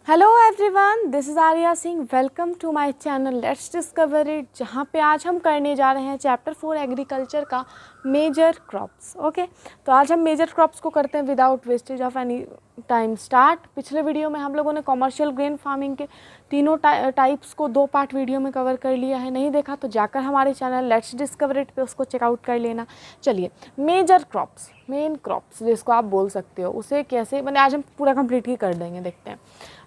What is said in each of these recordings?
Hello everyone, this is Arya Singh. Welcome to my channel let's discover it, जहाँ पे आज हम करने जा रहे हैं चैप्टर 4 एग्रीकल्चर का मेजर क्रॉप्स। ओके, तो आज हम मेजर क्रॉप्स को करते हैं without wastage of any time. Start. पिछले वीडियो में हम लोगों ने कॉमर्शियल ग्रेन फार्मिंग के तीनों टाइप्स को 2 पार्ट वीडियो में कवर कर लिया है। नहीं देखा तो जाकर हमारे चैनल लेट्स डिस्कवर इट पे उसको चेकआउट कर लेना। चलिए, मेजर क्रॉप्स, मेन क्रॉप्स जिसको आप बोल सकते हो, उसे कैसे मैंने आज हम पूरा कंप्लीट ही कर देंगे। देखते हैं।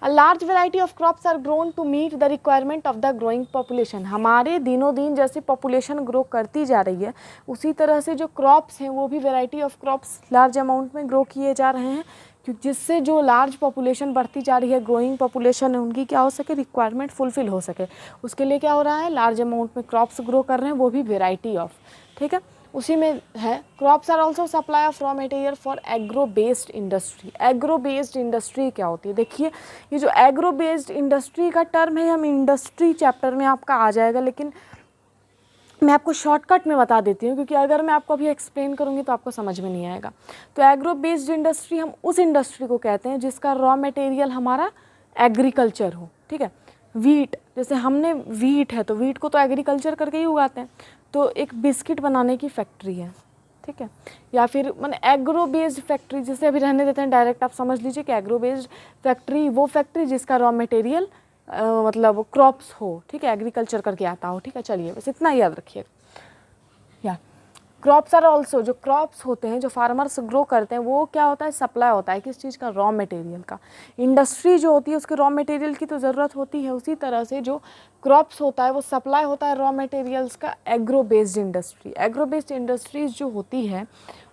A large variety of crops are grown to meet the requirement of the growing population। हमारे दिनों दिन जैसे पॉपुलेशन ग्रो करती जा रही है, उसी तरह से जो क्रॉप्स हैं वो भी variety of crops large amount में ग्रो किए जा रहे हैं, क्योंकि जिससे जो लार्ज पॉपुलेशन बढ़ती जा रही है, ग्रोइंग पॉपुलेशन है, उनकी क्या हो सके, रिक्वायरमेंट फुलफिल हो सके। उसके लिए क्या हो रहा है, लार्ज अमाउंट में क्रॉप्स ग्रो कर रहे हैं, वो भी वेराइटी ऑफ। ठीक है, उसी में है crops are also supply of raw material for agro based industry. Agro based industry क्या होती है? देखिए, ये जो एग्रो बेस्ड इंडस्ट्री का टर्म है, हम इंडस्ट्री चैप्टर में आपका आ जाएगा, लेकिन मैं आपको शॉर्टकट में बता देती हूँ, क्योंकि अगर मैं आपको अभी एक्सप्लेन करूँगी तो आपको समझ में नहीं आएगा। तो एग्रो बेस्ड इंडस्ट्री, हम उस इंडस्ट्री को कहते हैं जिसका रॉ मटेरियल हमारा एग्रीकल्चर हो। ठीक है, वीट, जैसे हमने वीट है तो वीट को तो एग्रीकल्चर करके ही उगाते हैं, तो एक बिस्किट बनाने की फैक्ट्री है। ठीक है, या फिर मैंने एग्रो बेस्ड फैक्ट्री, जिसे अभी रहने देते हैं, डायरेक्ट आप समझ लीजिए कि एग्रो बेस्ड फैक्ट्री वो फैक्ट्री जिसका रॉ मटेरियल मतलब क्रॉप्स हो। ठीक है, एग्रीकल्चर करके आता हो। ठीक है, चलिए बस इतना याद रखिए। या क्रॉप्स आर ऑल्सो, जो क्रॉप्स होते हैं जो फार्मर्स ग्रो करते हैं, वो क्या होता है, सप्लाई होता है किस चीज़ का, रॉ मटेरियल का। इंडस्ट्री जो होती है उसके रॉ मटेरियल की तो ज़रूरत होती है, उसी तरह से जो क्रॉप्स होता है वो सप्लाई होता है रॉ मटेरियल्स का agro based industry. Agro based industries जो होती है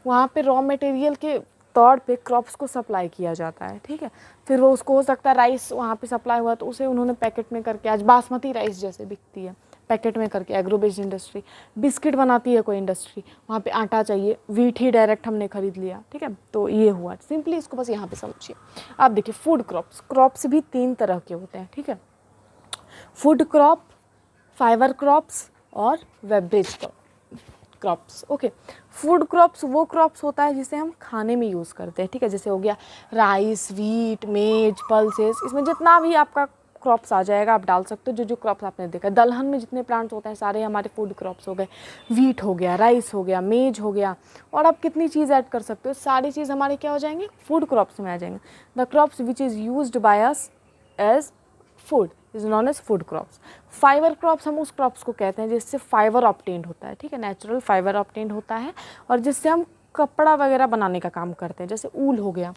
वहाँ पे रॉ मटेरियल के तौर पे क्रॉप्स को सप्लाई किया जाता है। ठीक है, फिर वो उसको हो सकता है राइस वहाँ पे सप्लाई हुआ तो उसे उन्होंने पैकेट में करके, आज बासमती राइस जैसे बिकती है पैकेट में करके, एग्रो बेस्ड इंडस्ट्री। बिस्किट बनाती है कोई इंडस्ट्री, वहाँ पे आटा चाहिए, वीट ही डायरेक्ट हमने खरीद लिया। ठीक है, तो ये हुआ सिंपली, इसको बस यहाँ पे समझिए। आप देखिए, फूड क्रॉप्स, क्रॉप्स भी 3 तरह के होते हैं। ठीक है, फूड क्रॉप, फाइबर क्रॉप्स और वेबरेज क्रॉप्स। ओके, फूड क्रॉप्स वो क्रॉप्स होता है जिसे हम खाने में यूज़ करते हैं। ठीक है, जैसे हो गया राइस, वीट, मेज, पल्सेस, इसमें जितना भी आपका क्रॉप्स आ जाएगा आप डाल सकते हो। जो क्रॉप्स आपने देखा, दलहन में जितने प्लांट्स होते हैं सारे हमारे फूड क्रॉप्स हो गए। वीट हो गया, राइस हो गया, मेज हो गया, और आप कितनी चीज़ ऐड कर सकते हो, सारी चीज़ हमारे क्या हो जाएंगे, फूड क्रॉप्स में आ जाएंगे। The crops which is used by us as food is non as food crops. Fibre crops, हम उस क्रॉप्स को कहते हैं जिससे फाइबर ऑब्टेन्ड होता है। ठीक है, नेचुरल फाइबर ऑब्टेन्ड होता है, और जिससे हम कपड़ा वगैरह बनाने का काम करते हैं। जैसे ऊल हो गया,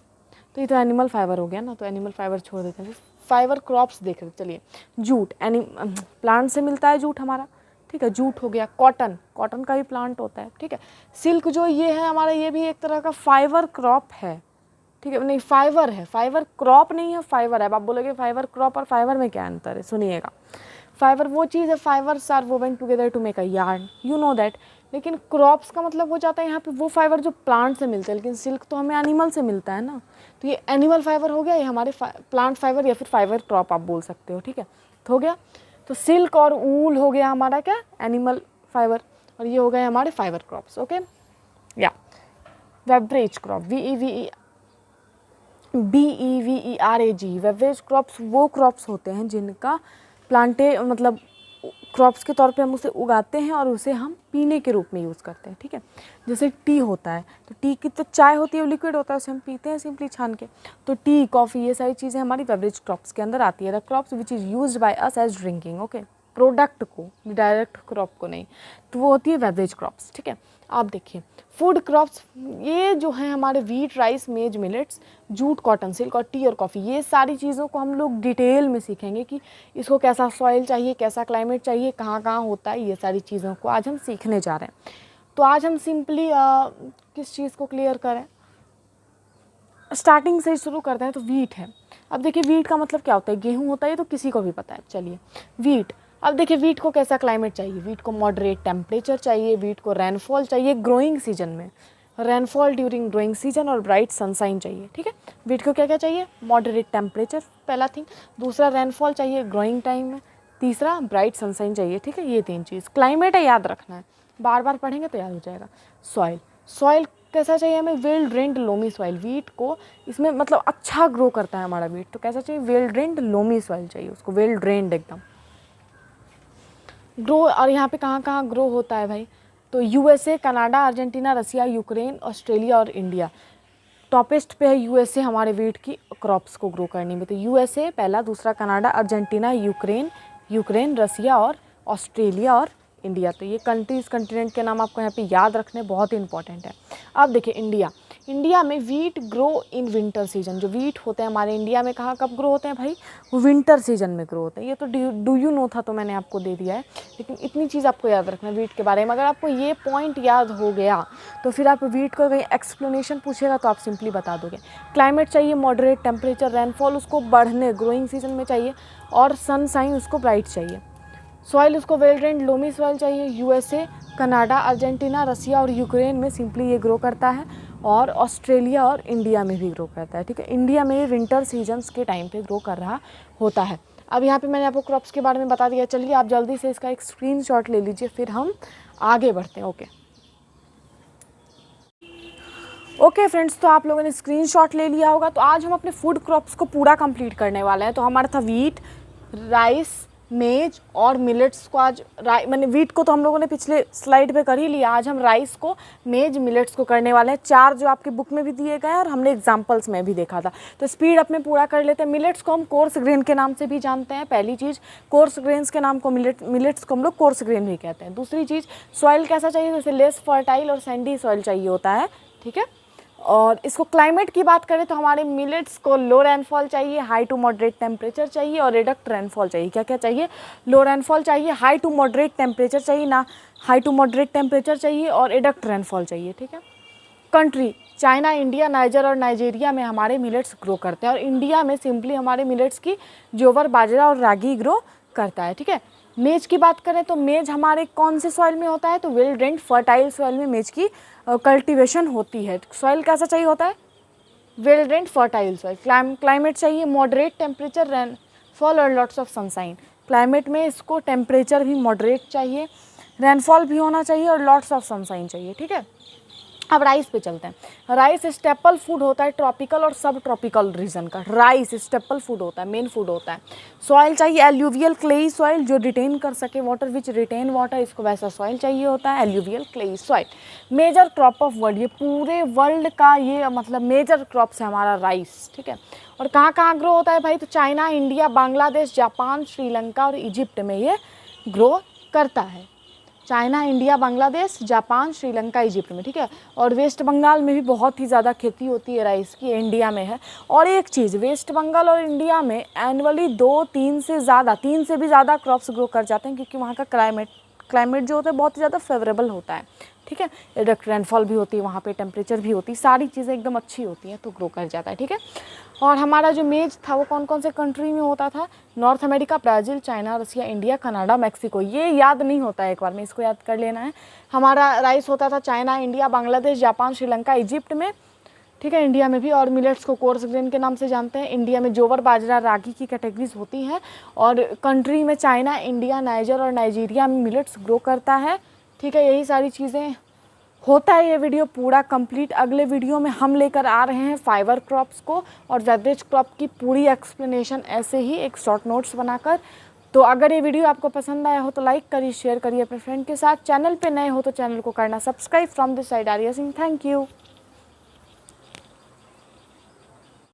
तो ये तो एनिमल फाइबर हो गया ना, तो एनिमल फाइबर छोड़ देते हैं। फाइबर क्रॉप्स देख रहे, चलिए, जूट, प्लांट से मिलता है जूट हमारा। ठीक है, जूट हो गया। कॉटन, कॉटन का भी प्लांट होता है। ठीक है, सिल्क जो ये है हमारा, ये भी एक तरह का फाइबर क्रॉप है। ठीक है, नहीं फाइबर है, फाइबर क्रॉप नहीं है, फाइबर है। अब आप बोलोगे फाइबर क्रॉप और फाइबर में क्या अंतर है, सुनिएगा। फाइबर वो चीज़ है, fibres are woven together to make a yarn, you know that. लेकिन क्रॉप्स का मतलब हो जाता है यहाँ पे वो फाइबर जो प्लांट से मिलते हैं, लेकिन सिल्क तो हमें एनिमल से मिलता है ना, तो ये एनिमल फाइबर हो गया, ये हमारे प्लांट फाइबर या फिर फाइबर क्रॉप आप बोल सकते हो। ठीक है, तो हो गया, तो सिल्क और ऊल हो गया हमारा क्या, एनिमल फाइबर, और ये हो गए हमारे फाइबर क्रॉप्स। ओके, या वेबरेज क्रॉप, BEVERAG, वेबरेज क्रॉप्स वो क्रॉप्स होते हैं जिनका प्लांटे मतलब क्रॉप्स के तौर पे हम उसे उगाते हैं और उसे हम पीने के रूप में यूज़ करते हैं। ठीक है, जैसे टी होता है, तो टी की तो चाय होती है, वो लिक्विड होता है, उसे हम पीते हैं सिंपली छान के। तो टी, कॉफ़ी, ये सारी चीज़ें हमारी बेवरेज क्रॉप्स के अंदर आती है। The crops which is used by us as drinking. Okay, product को, डायरेक्ट क्रॉप को नहीं, तो वो होती है बेवरेज क्रॉप्स। ठीक है, आप देखिए फूड क्रॉप्स, ये जो है हमारे वीट, राइस, मेज, मिलेट्स, जूट, कॉटन, सिल्क और टी और कॉफ़ी, ये सारी चीज़ों को हम लोग डिटेल में सीखेंगे कि इसको कैसा सॉइल चाहिए, कैसा क्लाइमेट चाहिए, कहाँ कहाँ होता है, ये सारी चीज़ों को आज हम सीखने जा रहे हैं। तो आज हम सिंपली किस चीज़ को क्लियर करें, स्टार्टिंग से शुरू करते हैं। तो वीट है, अब देखिए वीट का मतलब क्या होता है, गेहूँ होता है, ये तो किसी को भी पता है। चलिए, वीट, अब देखिए वीट को कैसा क्लाइमेट चाहिए, वीट को मॉडरेट टेम्परेचर चाहिए, वीट को रेनफॉल चाहिए ग्रोइंग सीजन में, रेनफॉल ड्यूरिंग ग्रोइंग सीजन और ब्राइट सनसाइन चाहिए। ठीक है, वीट को क्या क्या चाहिए, मॉडरेट टेम्परेचर पहला थिंग, दूसरा रेनफॉल चाहिए ग्रोइंग टाइम में, तीसरा ब्राइट सनसाइन चाहिए। ठीक है, ये 3 चीज़। क्लाइमेट है, याद रखना है, बार बार पढ़ेंगे तो याद हो जाएगा। सॉइल, सॉइल कैसा चाहिए हमें, well drained loamy soil, wheat को इसमें मतलब अच्छा ग्रो करता है हमारा वीट, तो कैसा चाहिए, वेल ड्रेन्ड लोमी सॉइल चाहिए उसको, वेल ड्रेन्ड एकदम ग्रो। और यहाँ पे कहाँ कहाँ ग्रो होता है भाई, तो यूएसए, कनाडा, अर्जेंटीना, रसिया, यूक्रेन, ऑस्ट्रेलिया और इंडिया। टॉपेस्ट पे है यूएसए हमारे वीट की क्रॉप्स को ग्रो करने में, तो यूएसए पहला, दूसरा कनाडा, अर्जेंटीना, यूक्रेन, रसिया और ऑस्ट्रेलिया और इंडिया। तो ये कंट्रीज़, कंटिनेंट के नाम आपको यहाँ पे याद रखने बहुत ही इंपॉर्टेंट है। अब देखिए इंडिया में wheat grow in winter season, जो वीट होते हैं हमारे इंडिया में कहाँ कब ग्रो होते हैं भाई, वो विंटर सीजन में ग्रो होते हैं। ये तो डू यू नो था, तो मैंने आपको दे दिया है, लेकिन इतनी चीज़ आपको याद रखना है वीट के बारे में। अगर आपको ये पॉइंट याद हो गया तो फिर आप वीट को कहीं एक्सप्लेनेशन पूछेगा तो आप सिंपली बता दोगे। क्लाइमेट चाहिए मॉडरेट टेम्परेचर, रेनफॉल उसको बढ़ने ग्रोइंग सीजन में चाहिए, और सनसाइन उसको ब्राइट चाहिए। सॉइल उसको वेल ड्रेन्ड लोमी सॉइल चाहिए। यूएसए, कनाडा, अर्जेंटीना, रसिया और यूक्रेन में सिंपली ये ग्रो करता है, और ऑस्ट्रेलिया और इंडिया में भी ग्रो करता है, ठीक है। इंडिया में विंटर सीजन्स के टाइम पे ग्रो कर रहा होता है। अब यहाँ पे मैंने आपको क्रॉप्स के बारे में बता दिया, चलिए आप जल्दी से इसका एक स्क्रीनशॉट ले लीजिए, फिर हम आगे बढ़ते हैं। ओके फ्रेंड्स, तो आप लोगों ने स्क्रीनशॉट ले लिया होगा। तो आज हम अपने फूड क्रॉप्स को पूरा कंप्लीट करने वाले हैं। तो हमारा था वीट, राइस, मेज और मिलेट्स को आज मैंने वीट को तो हम लोगों ने पिछले स्लाइड पे कर ही लिया। आज हम राइस को, मेज, मिलेट्स को करने वाले हैं। 4 जो आपकी बुक में भी दिए गए हैं और हमने एग्जांपल्स में भी देखा था, तो स्पीड अप में पूरा कर लेते हैं। मिलेट्स को हम कोर्स ग्रेन के नाम से भी जानते हैं। पहली चीज़, कोर्स ग्रेन्स के नाम को मिलेट्स को हम लोग कोर्स ग्रेन भी कहते हैं। दूसरी चीज़, सॉइल कैसा चाहिए, जैसे लेस फर्टाइल और सैंडी सॉइल चाहिए होता है, ठीक है। और इसको क्लाइमेट की बात करें तो हमारे मिलेट्स को लो रेनफॉल चाहिए, हाई टू मॉडरेट टेम्परेचर चाहिए और रिडक्ट रेनफॉल चाहिए। क्या क्या चाहिए, लो रेनफॉल चाहिए, हाई टू मॉडरेट टेम्परेचर चाहिए, ना हाई टू मॉडरेट टेम्परेचर चाहिए, और रिडक्ट रेनफॉल चाहिए, ठीक है। कंट्री, चाइना, इंडिया, नाइजर और नाइजीरिया में हमारे मिलेट्स ग्रो करते हैं, और इंडिया में सिंपली हमारे मिलेट्स की जोवर, बाजरा और रागी ग्रो करता है, ठीक है। मेज की बात करें तो मेज हमारे कौन से सॉइल में होता है, तो वेल ड्रेन्ड फर्टाइल सॉइल में मेज की कल्टीवेशन होती है। सॉइल कैसा चाहिए होता है, well drained fertile soil. Climate चाहिए मॉडरेट टेम्परेचर, रेनफॉल और लॉट्स ऑफ सनसाइन। क्लाइमेट में इसको टेम्परेचर भी मॉडरेट चाहिए, रेनफॉल भी होना चाहिए और लॉट्स ऑफ सनसाइन चाहिए, ठीक है। अब राइस पे चलते हैं। राइस स्टेपल फूड होता है ट्रॉपिकल और सब ट्रॉपिकल रीजन का। राइस स्टेपल फूड होता है, मेन फूड होता है। सॉइल चाहिए एल्यूवियल क्लेई सॉइल, जो रिटेन कर सके वाटर, विच रिटेन वाटर, इसको वैसा सॉइल चाहिए होता है, alluvial clayey soil. Major crop of world, ये पूरे वर्ल्ड का ये मतलब मेजर क्रॉप्स है हमारा राइस, ठीक है। और कहाँ कहाँ ग्रो होता है भाई, तो China, India, Bangladesh, Japan, Sri Lanka और इजिप्ट में ये ग्रो करता है। China, India, Bangladesh, Japan, Sri Lanka, Egypt में, ठीक है। और वेस्ट बंगाल में भी बहुत ही ज़्यादा खेती होती है राइस की, इंडिया में है। और एक चीज़, वेस्ट बंगाल और इंडिया में एनुअली 2-3 से ज़्यादा, 3 से भी ज़्यादा क्रॉप्स ग्रो कर जाते हैं, क्योंकि वहाँ का क्लाइमेट जो होता है बहुत ही ज़्यादा फेवरेबल होता है, ठीक है। रिडक्ट रेनफॉल भी होती है वहाँ पे, टेम्परेचर भी होती है, सारी चीज़ें एकदम अच्छी होती हैं, तो ग्रो कर जाता है, ठीक है। और हमारा जो मेज था वो कौन कौन से कंट्री में होता था, नॉर्थ अमेरिका, ब्राज़ील, चाइना, रसिया, इंडिया, कनाडा, मैक्सिको। ये याद नहीं होता है, एक बार में इसको याद कर लेना है। हमारा राइस होता था China, India, Bangladesh, Japan, Sri Lanka, Egypt में, ठीक है, इंडिया में भी। और मिलेट्स को कोर्स ग्रेन के नाम से जानते हैं। इंडिया में जोवर, बाजरा, रागी की कैटेगरीज होती हैं, और कंट्री में चाइना, इंडिया, नाइजर और नाइजीरिया में मिलेट्स ग्रो करता है, ठीक है। यही सारी चीज़ें होता है। ये वीडियो पूरा कंप्लीट। अगले वीडियो में हम लेकर आ रहे हैं फाइबर क्रॉप्स को और वेबरेज क्रॉप की पूरी एक्सप्लेनेशन, ऐसे ही एक शॉर्ट नोट्स बनाकर। तो अगर ये वीडियो आपको पसंद आया हो तो लाइक करिए, शेयर करिए अपने फ्रेंड के साथ। चैनल पे नए हो तो चैनल को करना subscribe. From this side Arya Singh, thank you.